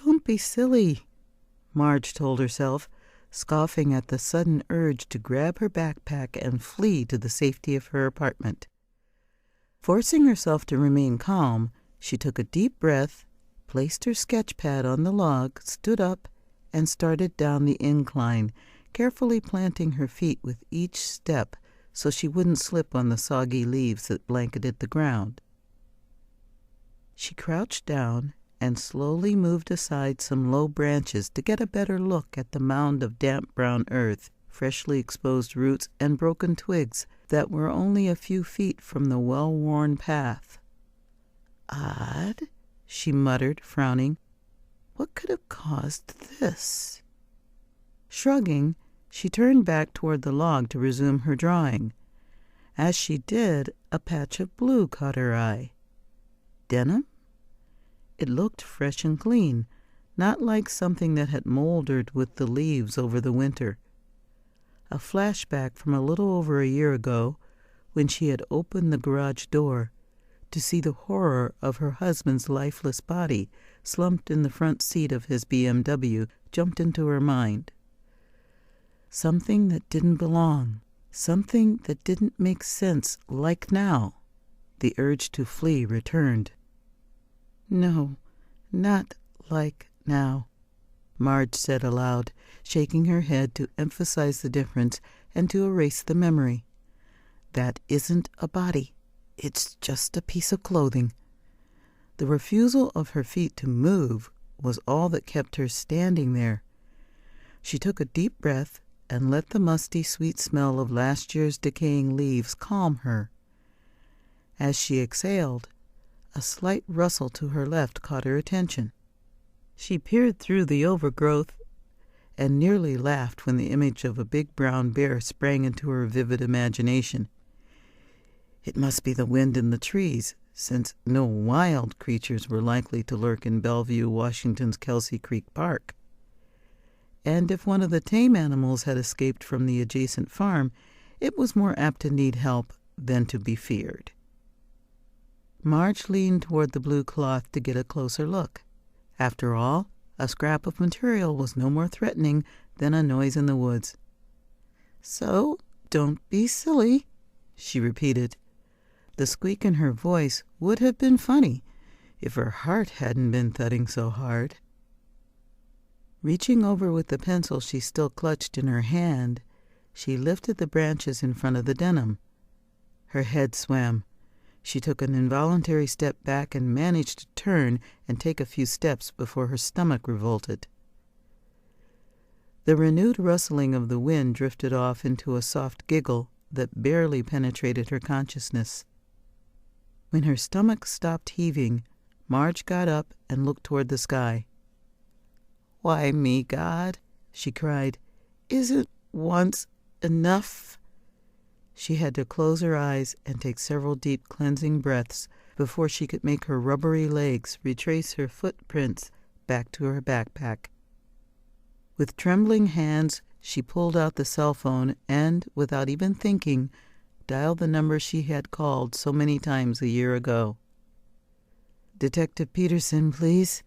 Don't be silly, Marge told herself, scoffing at the sudden urge to grab her backpack and flee to the safety of her apartment. Forcing herself to remain calm, she took a deep breath, placed her sketch pad on the log, stood up, and started down the incline, carefully planting her feet with each step so she wouldn't slip on the soggy leaves that blanketed the ground. She crouched down and slowly moved aside some low branches to get a better look at the mound of damp brown earth, freshly exposed roots, and broken twigs that were only a few feet from the well-worn path. Odd, she muttered, frowning. What could have caused this? Shrugging, she turned back toward the log to resume her drawing. As she did, a patch of blue caught her eye. Denim? It looked fresh and clean, not like something that had mouldered with the leaves over the winter. A flashback from a little over a year ago, when she had opened the garage door to see the horror of her husband's lifeless body slumped in the front seat of his BMW, jumped into her mind. Something that didn't belong, something that didn't make sense, like now. The urge to flee returned. No, not like now, Marge said aloud, shaking her head to emphasize the difference and to erase the memory. That isn't a body. It's just a piece of clothing. The refusal of her feet to move was all that kept her standing there. She took a deep breath and let the musty, sweet smell of last year's decaying leaves calm her. As she exhaled, a slight rustle to her left caught her attention. She peered through the overgrowth and nearly laughed when the image of a big brown bear sprang into her vivid imagination. It must be the wind in the trees, since no wild creatures were likely to lurk in Bellevue, Washington's Kelsey Creek Park. And if one of the tame animals had escaped from the adjacent farm, it was more apt to need help than to be feared. Marge leaned toward the blue cloth to get a closer look. After all, a scrap of material was no more threatening than a noise in the woods. So, don't be silly, she repeated. The squeak in her voice would have been funny if her heart hadn't been thudding so hard. Reaching over with the pencil she still clutched in her hand, she lifted the branches in front of the denim. Her head swam. She took an involuntary step back and managed to turn and take a few steps before her stomach revolted. The renewed rustling of the wind drifted off into a soft giggle that barely penetrated her consciousness. When her stomach stopped heaving, Marge got up and looked toward the sky. "Why me, God?" she cried. "Isn't once enough?" She had to close her eyes and take several deep cleansing breaths before she could make her rubbery legs retrace her footprints back to her backpack. With trembling hands, she pulled out the cell phone and, without even thinking, dialed the number she had called so many times a year ago. "Detective Peterson, please,"